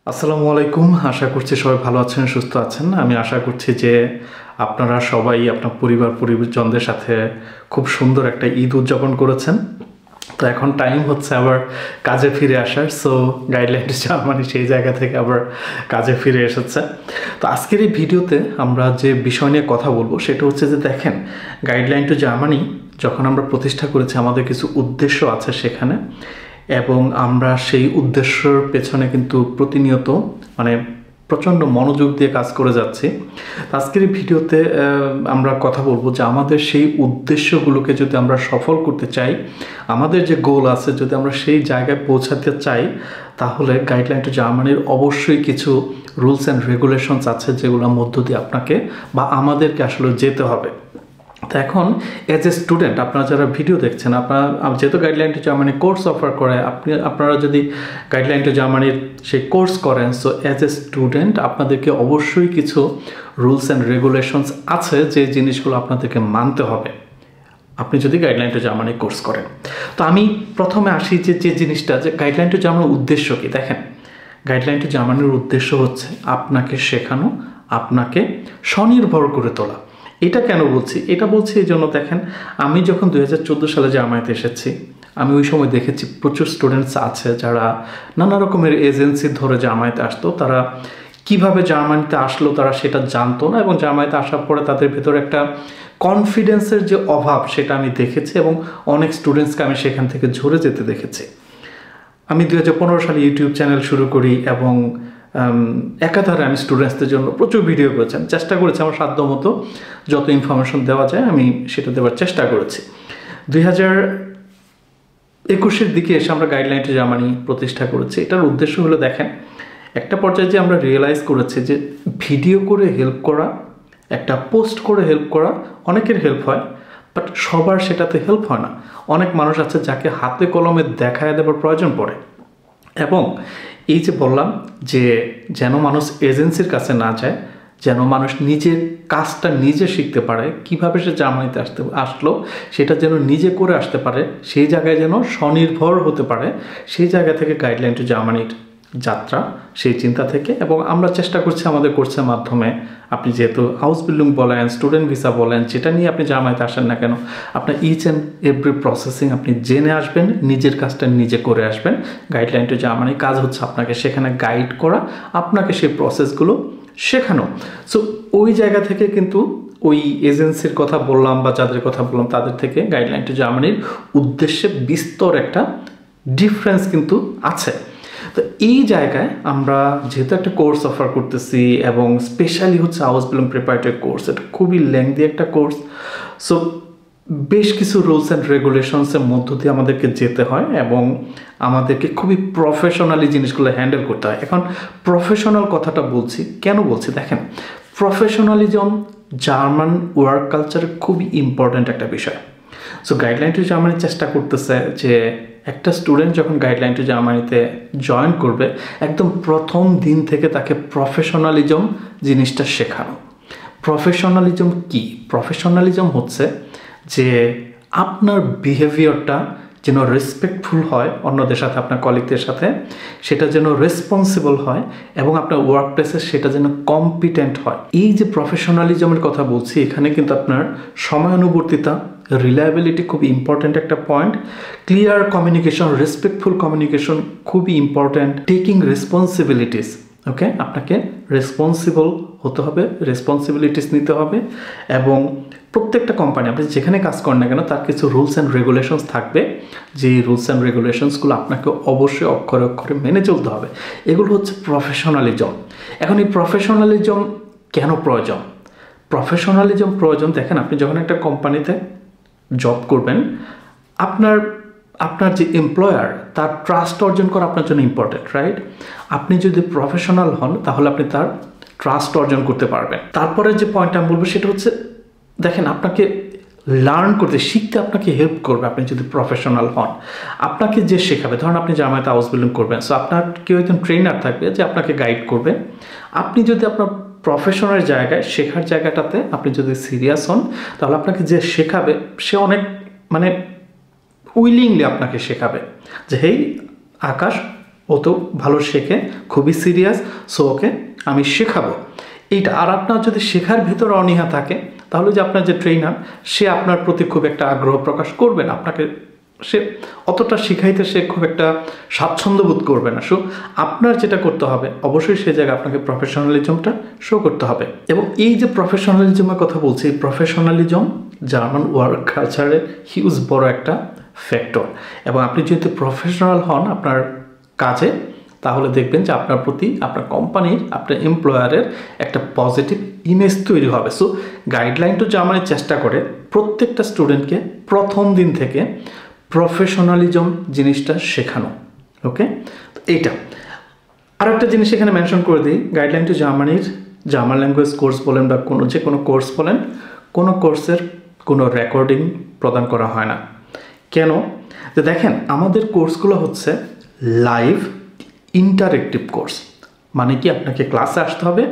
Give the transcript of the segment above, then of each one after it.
আসসালামু আলাইকুম। আশা করছি সবাই ভালো আছেন, সুস্থ আছেন। আমি আশা করছি যে আপনারা সবাই আপনার পরিবারজনদের সাথে খুব সুন্দর একটা ঈদ উদযাপন করেছেন। তো এখন টাইম হচ্ছে আবার কাজে ফিরে আসার। সো গাইডলাইন টু জার্মানি সেই জায়গা থেকে আবার কাজে ফিরে এসেছে। তো আজকের এই ভিডিওতে আমরা যে বিষয় নিয়ে কথা বলবো সেটা হচ্ছে যে দেখেন, গাইডলাইন টু জার্মানি যখন আমরা প্রতিষ্ঠা করেছি আমাদের কিছু উদ্দেশ্য আছে সেখানে, এবং আমরা সেই উদ্দেশ্যের পেছনে কিন্তু প্রতিনিয়ত প্রচণ্ড মনোযোগ দিয়ে কাজ করে যাচ্ছি। আজকের এই ভিডিওতে আমরা কথা বলবো যে আমাদের সেই উদ্দেশ্যগুলোকে যদি আমরা সফল করতে চাই, আমাদের যে গোল আছে যদি আমরা সেই জায়গায় পৌঁছাতে চাই, তাহলে গাইডলাইন টু জার্মানির অবশ্যই কিছু রুলস অ্যান্ড রেগুলেশনস আছে যেগুলোর মধ্য দিয়ে আপনাকে বা আমাদেরকে আসলে যেতে হবে। তো এখন অ্যাজ এ স্টুডেন্ট আপনারা যারা ভিডিও দেখছেন, আপনারা যেহেতু guideline to Germany course offer করে, আপনারা যদি গাইডলাইন টু জার্মানির সেই কোর্স করেন, সো অ্যাজ এ স্টুডেন্ট আপনাদেরকে অবশ্যই কিছু রুলস অ্যান্ড রেগুলেশনস আছে যে জিনিসগুলো আপনাদেরকে মানতে হবে আপনি যদি গাইডলাইন টু জার্মানি কোর্স করেন। তো আমি প্রথমে আসি যে জিনিসটা, যে গাইডলাইন টু জার্মানির উদ্দেশ্য কি। দেখেন, গাইডলাইন টু জার্মানির উদ্দেশ্য হচ্ছে আপনাকে শেখানো, আপনাকে স্বনির্ভর করে তোলা। এটা কেন বলছি? এটা বলছি এই জন্য, দেখেন আমি যখন 2014 সালে জার্মানিতে এসেছি, আমি ওই সময় দেখেছি প্রচুর স্টুডেন্টস আছে যারা নানা রকমের এজেন্সি ধরে জার্মানিতে আসতো। তারা কিভাবে জার্মানিতে আসলো তারা সেটা জানতো না, এবং জার্মানিতে আসার পরে তাদের ভেতরে একটা কনফিডেন্সের যে অভাব সেটা আমি দেখেছি, এবং অনেক স্টুডেন্টসকে আমি সেখান থেকে ঝরে যেতে দেখেছি। আমি 2015 সালে ইউটিউব চ্যানেল শুরু করি, এবং একাধারে আমি স্টুডেন্টসদের জন্য প্রচুর ভিডিও করেছি। আমি চেষ্টা করেছি আমার সাধ্য মতো যত ইনফরমেশন দেওয়া যায় আমি সেটা দেওয়ার চেষ্টা করেছি। 2021-এর দিকে এসে আমরা গাইডলাইন টু জার্মানি প্রতিষ্ঠা করেছি। এটার উদ্দেশ্য হলো, দেখেন একটা পর্যায়ে যে আমরা রিয়েলাইজ করেছি যে ভিডিও করে হেল্প করা, একটা পোস্ট করে হেল্প করা অনেকের হেল্প হয়, বাট সবার সেটাতে হেল্প হয় না। অনেক মানুষ আছে যাকে হাতে কলমে দেখায় দেওয়ার প্রয়োজন পড়ে। এবং এই যে বললাম যে যেন মানুষ এজেন্সির কাছে না যায়, যেন মানুষ নিজের কাজটা নিজে শিখতে পারে, কিভাবে সে জার্মানিতে আসলো সেটা যেন নিজে করে আসতে পারে, সেই জায়গায় যেন স্বনির্ভর হতে পারে, সেই জায়গা থেকে গাইডলাইন টু জার্মানির যাত্রা, সেই চিন্তা থেকে। এবং আমরা চেষ্টা করছি আমাদের কোর্সের মাধ্যমে, আপনি যেহেতু হাউস বিল্ডিং বলেন, স্টুডেন্ট ভিসা বলেন, যেটা নিয়ে আপনি জার্মানিতে আসেন না কেন, আপনার ইচ অ্যান্ড এভরি প্রসেসিং আপনি জেনে আসবেন, নিজের কাজটা নিজে করে আসবেন। গাইডলাইন টু জার্মানির কাজ হচ্ছে আপনাকে সেখানে গাইড করা, আপনাকে সেই প্রসেসগুলো শেখানো। সো ওই জায়গা থেকে কিন্তু ওই এজেন্সির কথা বললাম বা যাদের কথা বললাম তাদের থেকে গাইডলাইন টু জার্মানির উদ্দেশ্যে বিস্তর একটা ডিফারেন্স কিন্তু আছে। তো এই জায়গায় আমরা যেহেতু একটা কোর্স অফার করতেছি, এবং স্পেশালি হচ্ছে হাউস বিল্ডিং প্রিপারেটরি কোর্স, এটা খুবই লেংদি একটা কোর্স। সো বেশ কিছু রুলস অ্যান্ড রেগুলেশনসের মধ্য দিয়ে আমাদেরকে যেতে হয়, এবং আমাদেরকে খুবই প্রফেশনালি জিনিসগুলো হ্যান্ডেল করতে হয়। এখন প্রফেশনাল কথাটা বলছি কেন বলছি, দেখেন প্রফেশনালিজম জার্মান ওয়ার্ক কালচারে খুবই ইম্পর্ট্যান্ট একটা বিষয়। সো গাইডলাইন টু জার্মানি চেষ্টা করতেছে যে একটা স্টুডেন্ট যখন গাইডলাইন টু জার্মানিতে জয়েন করবে, একদম প্রথম দিন থেকে তাকে প্রফেশনালিজম জিনিসটা শেখানো। প্রফেশনালিজম কি? প্রফেশনালিজম হচ্ছে যে আপনার বিহেভিয়ারটা যেন রেসপেক্টফুল হয় অন্যদের সাথে, আপনার কলিগদের সাথে, সেটা যেন রেসপন্সিবল হয়, এবং আপনার ওয়ার্ক প্লেসে সেটা যেন কম্পিটেন্ট হয়। এই যে প্রফেশনালিজমের কথা বলছি, এখানে কিন্তু আপনার সময়ানুবর্তিতা, রিলায়েবিলিটি খুবই ইম্পর্ট্যান্ট একটা point, clear communication, respectful communication খুবই ইম্পর্ট্যান্ট, টেকিং রেসপন্সিবিলিটিস, ওকে, আপনাকে রেসপন্সিবল হতে হবে, রেসপন্সিবিলিটিস নিতে হবে। এবং প্রত্যেকটা কোম্পানি আপনি যেখানে কাজ করেন না কেন তার কিছু রুলস অ্যান্ড রেগুলেশনস থাকবে, যে রুলস অ্যান্ড রেগুলেশনসগুলো আপনাকে অবশ্যই অক্ষরে অক্ষরে মেনে চলতে হবে। এগুলো হচ্ছে প্রফেশনালিজম। এখন এই প্রফেশনালিজম কেন প্রয়োজন? প্রফেশনালিজম প্রয়োজন, দেখেন আপনি যখন একটা কোম্পানিতে জব করবেন, আপনার যে এমপ্লয়ার তার ট্রাস্ট অর্জন করা আপনার জন্য ইম্পর্টেন্ট, রাইট? আপনি যদি প্রফেশনাল হন তাহলে আপনি তার ট্রাস্ট অর্জন করতে পারবেন। তারপরে যে পয়েন্ট আমি বলবো সেটা হচ্ছে, দেখেন আপনাকে লার্ন করতে, শিখতে আপনাকে হেল্প করবে। আপনি যদি প্রফেশনাল হন, আপনাকে যে শেখাবে, ধরুন আপনি জার্মানিতে হাউস বিল্ডিং করবেন, সো আপনার কেউ একজন ট্রেনার থাকবে যে আপনাকে গাইড করবে। আপনি যদি আপনার প্রফেশনাল জায়গায়, শেখার জায়গাটাতে আপনি যদি সিরিয়াস হন, তাহলে আপনাকে যে শেখাবে সে অনেক উইলিংলি আপনাকে শেখাবে যে হেই আকাশ, ও তো ভালো শেখে, খুবই সিরিয়াস, সো ওকে আমি শেখাবো এইটা। আর আপনার যদি শেখার ভেতরে অনীহা থাকে তাহলে যে আপনার যে ট্রেনার সে আপনার প্রতি খুব একটা আগ্রহ প্রকাশ করবে না, আপনাকে সে অতটা শিখাইতে সে খুব একটা স্বাচ্ছন্দ্য বোধ করবে না। সো আপনার যেটা করতে হবে অবশ্যই সে জায়গায় আপনাকে প্রফেশনালিজমটা শো করতে হবে। এবং এই যে প্রফেশনালিজমের কথা বলছি, এই প্রফেশনালিজম জার্মান ওয়ার্ক কালচারের হিউজ বড় একটা ফ্যাক্টর। এবং আপনি যেহেতু প্রফেশনাল হন আপনার কাজে, তাহলে দেখবেন যে আপনার প্রতি আপনার কোম্পানির, আপনার এমপ্লয়ারের একটা পজিটিভ ইমেজ তৈরি হবে। সো গাইডলাইন টু জার্মানির চেষ্টা করে প্রত্যেকটা স্টুডেন্টকে প্রথম দিন থেকে প্রফেশনালিজম জিনিসটা শেখানো। ওকে, এইটা আর একটা জিনিস এখানে মেনশন করে দিই, গাইডলাইন টু জার্মানির জার্মান ল্যাঙ্গুয়েজ কোর্স বলেন বা যে কোনো কোর্স বলেন, কোনো কোর্সের কোনো রেকর্ডিং প্রদান করা হয় না। কেন? যে দেখেন আমাদের কোর্সগুলো হচ্ছে লাইভ ইন্টারেক্টিভ কোর্স। মানে কি, আপনাকে ক্লাসে আসতে হবে,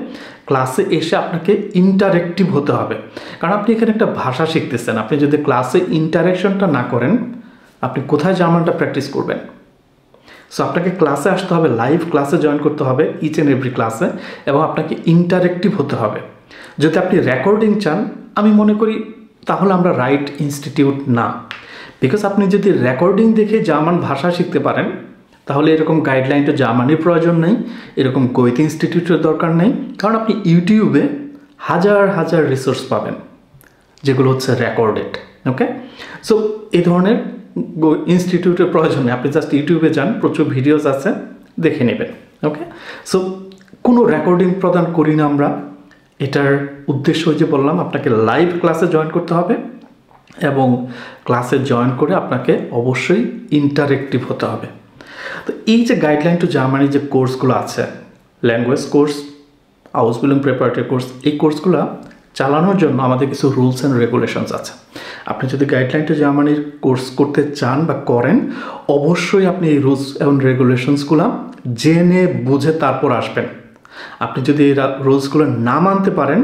ক্লাসে এসে আপনাকে ইন্টারেক্টিভ হতে হবে। কারণ আপনি এখানে একটা ভাষা শিখতেছেন, আপনি যদি ক্লাসে ইন্টারেকশনটা না করেন আপনি কোথায় জার্মানটা প্র্যাকটিস করবেন? সো আপনাকে ক্লাসে আসতে হবে, লাইভ ক্লাসে জয়েন করতে হবে ইচ অ্যান্ড এভরি ক্লাসে, এবং আপনাকে ইন্টারেক্টিভ হতে হবে। যদি আপনি রেকর্ডিং চান, আমি মনে করি তাহলে আমরা রাইট ইনস্টিটিউট না। বিকজ আপনি যদি রেকর্ডিং দেখে জার্মান ভাষা শিখতে পারেন তাহলে এরকম গাইডলাইন তো জার্মানির প্রয়োজন নেই, এরকম গোয়েতে ইনস্টিটিউটের দরকার নেই। কারণ আপনি ইউটিউবে হাজার হাজার রিসোর্স পাবেন যেগুলো হচ্ছে রেকর্ডেড। ওকে, সো এই ধরনের ইনস্টিটিউটের প্রয়োজন নেই, আপনি জাস্ট ইউটিউবে যান, প্রচুর ভিডিওস আছে, দেখে নেবেন। ওকে, সো কোনো রেকর্ডিং প্রদান করি না আমরা। এটার উদ্দেশ্য যে বললাম, আপনাকে লাইভ ক্লাসে জয়েন করতে হবে এবং ক্লাসে জয়েন করে আপনাকে অবশ্যই ইন্টারেক্টিভ হতে হবে। তো এই যে গাইডলাইন টু জার্মানি যে কোর্সগুলো আছে, language course, Ausbildung preparatory course, এই কোর্সগুলো চালানোর জন্য আমাদের কিছু রুলস অ্যান্ড রেগুলেশনস আছে। আপনি যদি গাইডলাইন টু জার্মানির কোর্স করতে চান বা করেন, অবশ্যই আপনি এই রুলস এবং রেগুলেশনসগুলো জেনে বুঝে তারপর আসবেন। আপনি যদি এই রুলসগুলো না মানতে পারেন,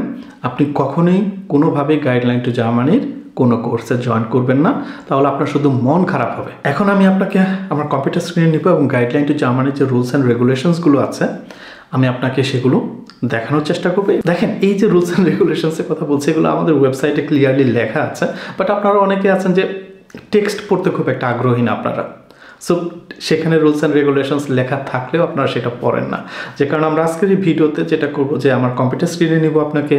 আপনি কখনোই কোনোভাবেই গাইডলাইন টু জার্মানির কোনো কোর্সে জয়েন করবেন না, তাহলে আপনার শুধু মন খারাপ হবে। এখন আমি আপনাকে আমার কম্পিউটার স্ক্রিনে নিব এবং গাইডলাইন টু জার্মানির যে রুলস অ্যান্ড রেগুলেশনসগুলো আছে আমি আপনাকে সেগুলো দেখানোর চেষ্টা করবো। দেখেন এই যে রুলস অ্যান্ড রেগুলেশনসের কথা বলছে, এগুলো আমাদের ওয়েবসাইটে ক্লিয়ারলি লেখা আছে, বাট আপনারা অনেকে আছেন যে টেক্সট পড়তে খুব একটা আগ্রহী না আপনারা। সো সেখানে রুলস অ্যান্ড রেগুলেশনস লেখা থাকলেও আপনারা সেটা পড়েন না। যে কারণে আমরা আজকের এই ভিডিওতে যেটা করবো যে আমার কম্পিউটার স্ক্রিনে নিব আপনাকে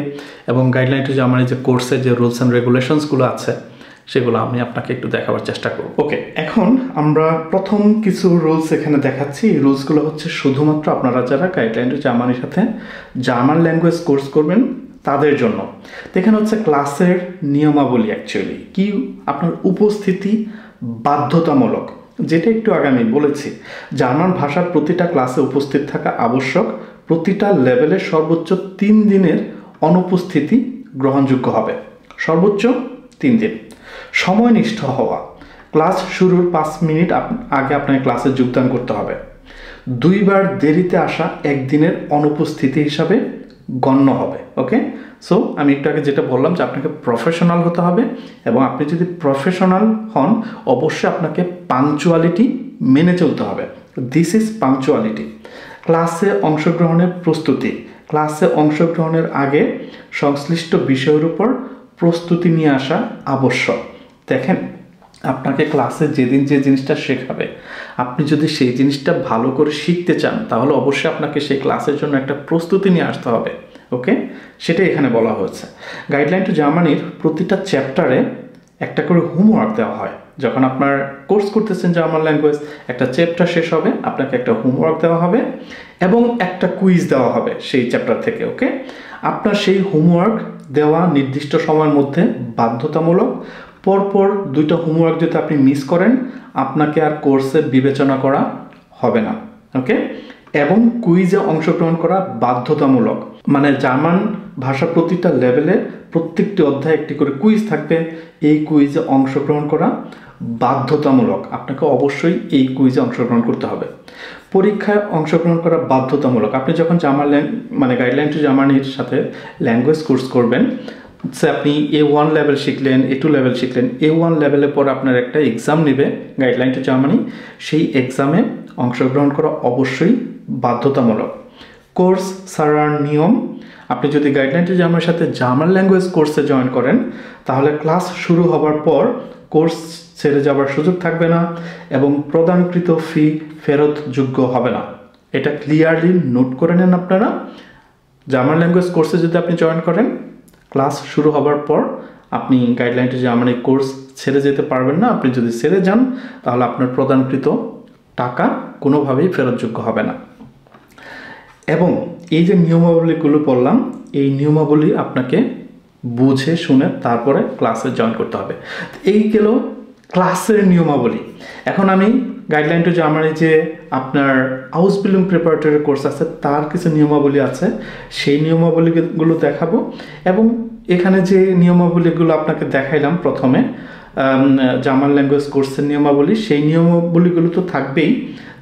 এবং গাইডলাইন টু জার্মানির যে কোর্সের যে রুলস অ্যান্ড রেগুলেশনসগুলো আছে সেগুলো আমি আপনাকে একটু দেখাবার চেষ্টা করব। ওকে, এখন আমরা প্রথম কিছু রুলস এখানে দেখাচ্ছি। এই রুলসগুলো হচ্ছে শুধুমাত্র আপনারা যারা গাইডলাইন টু জার্মানির সাথে জার্মান ল্যাঙ্গুয়েজ কোর্স করবেন তাদের জন্য। তো এখানে হচ্ছে ক্লাসের নিয়মাবলী, অ্যাকচুয়ালি কি, আপনার উপস্থিতি বাধ্যতামূলক, যেটা একটু আগে আমি বলেছি। জার্মান ভাষার প্রতিটা ক্লাসে উপস্থিত থাকা আবশ্যক, প্রতিটা লেভেলে সর্বোচ্চ 3 দিনের অনুপস্থিতি গ্রহণযোগ্য হবে, সর্বোচ্চ 3 দিন। সময়নিষ্ঠ হওয়া, ক্লাস শুরুর 5 মিনিট আগে আপনাকে ক্লাসে যোগদান করতে হবে। 2 বার দেরিতে আসা 1 দিনের অনুপস্থিতি হিসাবে গণ্য হবে। ওকে, সো আমি একটু আগে যেটা বললাম যে আপনাকে প্রফেশনাল হতে হবে, এবং আপনি যদি প্রফেশনাল হন অবশ্যই আপনাকে পাংচুয়ালিটি মেনে চলতে হবে। This is punctuality. ক্লাসে অংশগ্রহণের প্রস্তুতি, ক্লাসে অংশগ্রহণের আগে সংশ্লিষ্ট বিষয়ের উপর প্রস্তুতি নিয়ে আসা আবশ্যক। দেখেন আপনাকে ক্লাসে যেদিন যে জিনিসটা শেখাবে, আপনি যদি সেই জিনিসটা ভালো করে শিখতে চান তাহলে অবশ্যই আপনাকে সেই ক্লাসের জন্য একটা প্রস্তুতি নিয়ে আসতে হবে। ওকে, সেটাই এখানে বলা হয়েছে। গাইডলাইন টু জার্মানির প্রতিটা চ্যাপ্টারে একটা করে হোমওয়ার্ক দেওয়া হয়। যখন আপনার কোর্স করতেছেন জার্মান ল্যাঙ্গুয়েজ, একটা চ্যাপ্টার শেষ হবে, আপনাকে একটা হোমওয়ার্ক দেওয়া হবে এবং একটা কুইজ দেওয়া হবে সেই চ্যাপ্টার থেকে। ওকে, আপনার সেই হোমওয়ার্ক দেওয়া নির্দিষ্ট সময়ের মধ্যে বাধ্যতামূলক। পরপর 2টা হোমওয়ার্ক যদি আপনি মিস করেন আপনাকে আর কোর্সে বিবেচনা করা হবে না। ওকে, এবং কুইজে অংশগ্রহণ করা বাধ্যতামূলক। মানে জার্মান ভাষা প্রতিটা লেভেলে প্রত্যেকটি অধ্যায়ে একটি করে কুইজ থাকবে, এই কুইজে অংশগ্রহণ করা বাধ্যতামূলক। আপনাকে অবশ্যই এই কুইজে অংশগ্রহণ করতে হবে। পরীক্ষায় অংশগ্রহণ করা বাধ্যতামূলক। আপনি যখন মানে গাইডলাইন টু জার্মানির সাথে ল্যাঙ্গুয়েজ কোর্স করবেন, আপনি A1 লেভেল শিখলেন, A2 লেভেল শিখলেন, A1 লেভেলের পর আপনার একটা এক্সাম নেবে গাইডলাইন টু জার্মানি, সেই এক্সামে অংশগ্রহণ করা অবশ্যই বাধ্যতামূলক। কোর্স ছাড়ার নিয়ম, আপনি যদি গাইডলাইন টু জার্মানির সাথে জার্মান ল্যাঙ্গুয়েজ কোর্সে জয়েন করেন তাহলে ক্লাস শুরু হবার পর কোর্স ছেড়ে যাওয়ার সুযোগ থাকবে না এবং প্রদানকৃত ফি ফেরতযোগ্য হবে না। এটা ক্লিয়ারলি নোট করে নেন আপনারা। জার্মান ল্যাঙ্গুয়েজ কোর্সে যদি আপনি জয়েন করেন, ক্লাস শুরু হবার পর আপনি গাইডলাইন টু জার্মানি কোর্স ছেড়ে যেতে পারবেন না। আপনি যদি ছেড়ে যান তাহলে আপনার প্রদানকৃত টাকা কোনোভাবেই ফেরতযোগ্য হবে না। এবং এই যে নিয়মাবলীগুলো বললাম, এই নিয়মাবলী আপনাকে বুঝে শুনে তারপরে ক্লাসে জয়েন করতে হবে। এই গেল ক্লাসের নিয়মাবলী। এখন আমি গাইডলাইন টু জার্মানি যে আপনার আউসবিল্ডিং প্রিপারেটরি কোর্স আছে তার কিছু নিয়মাবলী আছে, সেই নিয়মাবলীগুলো দেখাবো। এবং এখানে যে নিয়মাবলীগুলো আপনাকে দেখাইলাম প্রথমে জার্মান ল্যাঙ্গুয়েজ কোর্সের নিয়মাবলী, সেই নিয়মাবলীগুলো তো থাকবেই।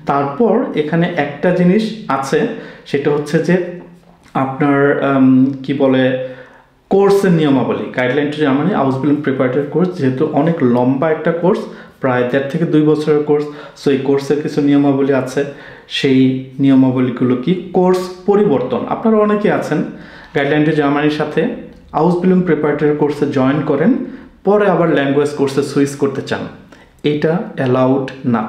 তারপর এখানে একটা জিনিস আছে, সেটা হচ্ছে যে আপনার কি বলে কোর্সের নিয়মাবলী। Guideline to Germany Ausbildung preparatory course যেহেতু অনেক লম্বা একটা কোর্স, প্রায় 1.5 থেকে 2 বছরের কোর্স, সো এই কোর্সের কিছু নিয়মাবলী আছে। সেই নিয়মাবলীগুলো কি? কোর্স পরিবর্তন। আপনারা অনেকে আছেন গাইডলাইন টু জার্মানির সাথে আউসবিল্ডিং প্রিপারেটরি কোর্সে জয়েন করেন, পরে আবার ল্যাঙ্গুয়েজ কোর্সে সুইচ করতে চান। এটা অ্যালাউড না।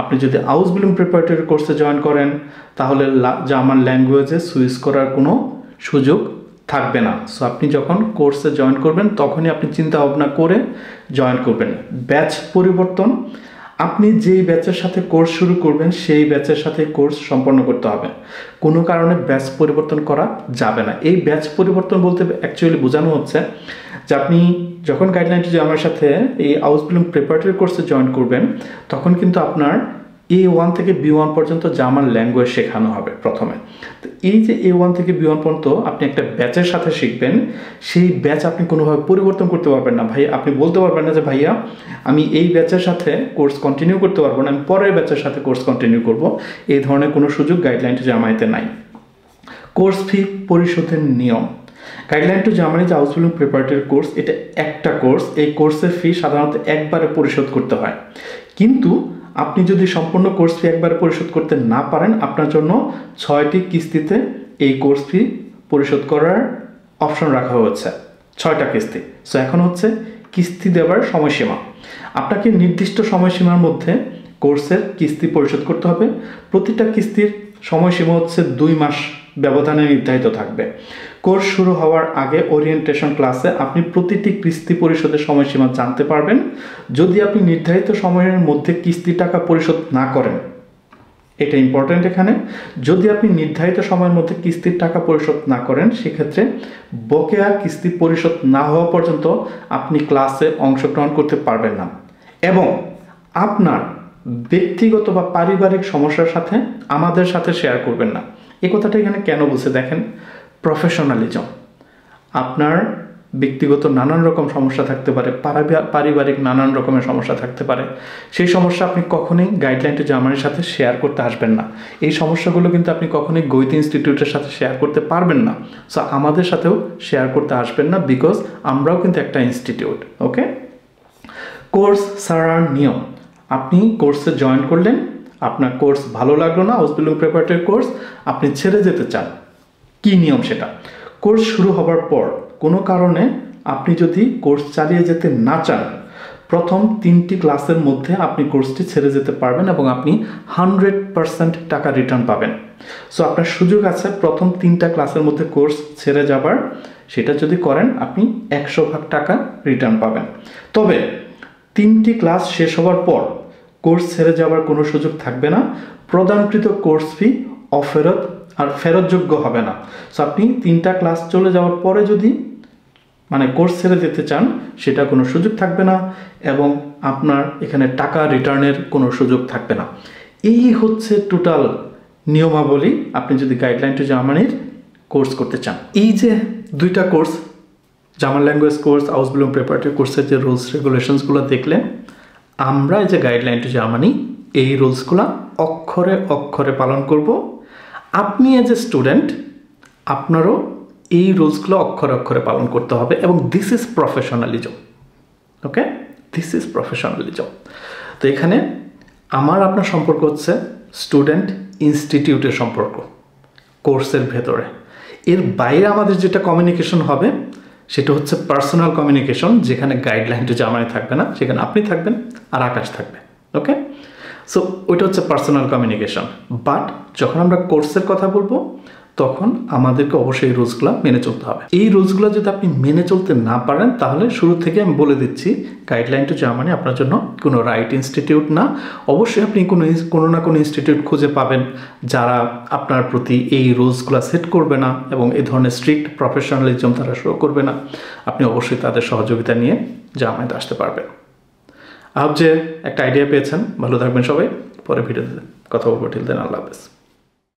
আপনি যদি আউসবিল্ডিং প্রিপারেটরি কোর্সে জয়েন করেন তাহলে জার্মান ল্যাঙ্গুয়েজে সুইচ করার কোনো সুযোগ থাকবে না। সো আপনি যখন কোর্সে জয়েন করবেন তখনই আপনি চিন্তা ভাবনা করে জয়েন করবেন। ব্যাচ পরিবর্তন, আপনি যেই ব্যাচের সাথে কোর্স শুরু করবেন সেই ব্যাচের সাথে কোর্স সম্পন্ন করতে হবে। কোনো কারণে ব্যাচ পরিবর্তন করা যাবে না। এই ব্যাচ পরিবর্তন বলতে অ্যাকচুয়ালি বোঝানো হচ্ছে যে আপনি যখন গাইডলাইন টু জার্মানির সাথে এই আউসবিল্ডিং প্রিপারেটরি কোর্সে জয়েন করবেন তখন কিন্তু আপনার A1 থেকে B1 পর্যন্ত জার্মান ল্যাঙ্গুয়েজ শেখানো হবে প্রথমে। তো এই যে A1 থেকে B1 পর্যন্ত আপনি একটা ব্যাচের সাথে শিখবেন, সেই ব্যাচ আপনি কোনোভাবে পরিবর্তন করতে পারবেন না। ভাই আপনি বলতে পারবেন না যে ভাইয়া আমি এই ব্যাচের সাথে কোর্স কন্টিনিউ করতে পারবো না, আমি পরের ব্যাচের সাথে কোর্স কন্টিনিউ করব, এই ধরনের কোনো সুযোগ গাইডলাইন টু জার্মানিতে নাই। কোর্স ফি পরিশোধের নিয়ম, গাইডলাইন টু জার্মানি যে আউসবিল্ডিং প্রিপারেটরি কোর্স, এটা একটা কোর্স। এই কোর্সের ফি সাধারণত একবারে পরিশোধ করতে হয়, কিন্তু আপনি যদি সম্পূর্ণ কোর্স ফি একবারে পরিশোধ করতে না পারেন আপনার জন্য 6টি কিস্তিতে এই কোর্স ফি পরিশোধ করার অপশন রাখা হয়েছে। 6টা কিস্তি। সো এখন হচ্ছে কিস্তি দেওয়ার সময়সীমা। আপনাকে নির্দিষ্ট সময়সীমার মধ্যে কোর্সের কিস্তি পরিশোধ করতে হবে। প্রতিটা কিস্তির সময়সীমা হচ্ছে 2 মাস ব্যবধানে নির্ধারিত থাকবে। কোর্স শুরু হওয়ার আগে ওরিয়েন্টেশন ক্লাসে আপনি প্রতিটি কিস্তি পরিশোধের সময়সীমা জানতে পারবেন। যদি আপনি নির্ধারিত সময়ের মধ্যে কিস্তি টাকা পরিশোধ না করেন, এটা ইম্পর্টেন্ট এখানে, যদি আপনি নির্ধারিত সময়ের মধ্যে কিস্তির টাকা পরিশোধ না করেন সেক্ষেত্রে বকেয়া কিস্তি পরিশোধ না হওয়া পর্যন্ত আপনি ক্লাসে অংশগ্রহণ করতে পারবেন না। এবং আপনার ব্যক্তিগত বা পারিবারিক সমস্যার সাথে আমাদের সাথে শেয়ার করবেন না। এই কথাটা এখানে কেন বলছে দেখেন, প্রফেশনালিজম। আপনার ব্যক্তিগত নানান রকম সমস্যা থাকতে পারে, পারিবারিক নানান রকমের সমস্যা থাকতে পারে, সেই সমস্যা আপনি কখনোই গাইডলাইন টু জার্মানির সাথে শেয়ার করতে আসবেন না। এই সমস্যাগুলো কিন্তু আপনি কখনোই গোয়েতে ইনস্টিটিউটের সাথে শেয়ার করতে পারবেন না। সো আমাদের সাথেও শেয়ার করতে আসবেন না, বিকজ আমরাও কিন্তু একটা ইনস্টিটিউট। ওকে, কোর্স ছাড়ার নিয়ম, আপনি কোর্সে জয়েন করলেন, আপনার কোর্স ভালো লাগলো না, আউসবিল্ডিং প্রিপারেটরি কোর্স, আপনি ছেড়ে যেতে চান, কি নিয়ম সেটা? কোর্স শুরু হবার পর কোনো কারণে আপনি যদি কোর্স চালিয়ে যেতে না চান, প্রথম 3টি ক্লাসের মধ্যে আপনি কোর্সটি ছেড়ে যেতে পারবেন এবং আপনি 100% টাকা রিটার্ন পাবেন। সো আপনার সুযোগ আছে প্রথম 3টা ক্লাসের মধ্যে কোর্স ছেড়ে যাবার, সেটা যদি করেন আপনি 100% টাকা রিটার্ন পাবেন। তবে 3টি ক্লাস শেষ হওয়ার পর কোর্স ছেড়ে যাওয়ার কোনো সুযোগ থাকবে না। প্রদানকৃত কোর্স ফি অফেরত আর ফেরতযোগ্য হবে না। সো আপনি 3টা ক্লাস চলে যাওয়ার পরে যদি কোর্স ছেড়ে যেতে চান সেটা কোনো সুযোগ থাকবে না এবং আপনার এখানে টাকা রিটার্নের কোনো সুযোগ থাকবে না। এই হচ্ছে টোটাল নিয়মাবলী আপনি যদি গাইডলাইন টু জার্মানির কোর্স করতে চান। এই যে 2টা course, German language course, Ausbildung preparatory কোর্সের যে রুলস রেগুলেশনসগুলো দেখলেন, আমরা এই যে গাইডলাইন টু জার্মানি এই রুলসগুলো অক্ষরে অক্ষরে পালন করব। আপনি এজ এ স্টুডেন্ট আপনারও এই রুলসগুলো অক্ষরে অক্ষরে পালন করতে হবে এবং this is professionalism. Okay, this is professionalism. তো এখানে আমার আপনার সম্পর্ক হচ্ছে স্টুডেন্ট ইনস্টিটিউটের সম্পর্ক কোর্সের ভেতরে। এর বাইরে আমাদের যেটা কমিউনিকেশন হবে সেটা হচ্ছে পার্সোনাল কমিউনিকেশন, যেখানে গাইডলাইন টু জার্মানি থাকবে না, সেখানে আপনি থাকবেন আর আকাশ থাকবে। ওকে, সো ওইটা হচ্ছে পার্সোনাল কমিউনিকেশন। বাট যখন আমরা কোর্সের কথা বলবো তখন আমাদেরকে অবশ্যই এই রুলসগুলো মেনে চলতে হবে। এই রুলসগুলো যদি আপনি মেনে চলতে না পারেন তাহলে শুরু থেকে আমি বলে দিচ্ছি গাইডলাইন টু জার্মানি আপনার জন্য কোনো রাইট ইনস্টিটিউট না। অবশ্যই আপনি কোনো না কোনো ইনস্টিটিউট খুঁজে পাবেন যারা আপনার প্রতি এই রুলসগুলো সেট করবে না এবং এই ধরনের স্ট্রিক্ট প্রফেশনালিজম তারা শো করবে না। আপনি অবশ্যই তাদের সহযোগিতা নিয়ে জার্মানিতে আসতে পারবেন। যে একটা আইডিয়া পেয়েছেন। ভালো থাকবেন সবাই, পরে ভিডিওতে কথা বলবো। টিল দেন, আল্লাহ হাফেজ।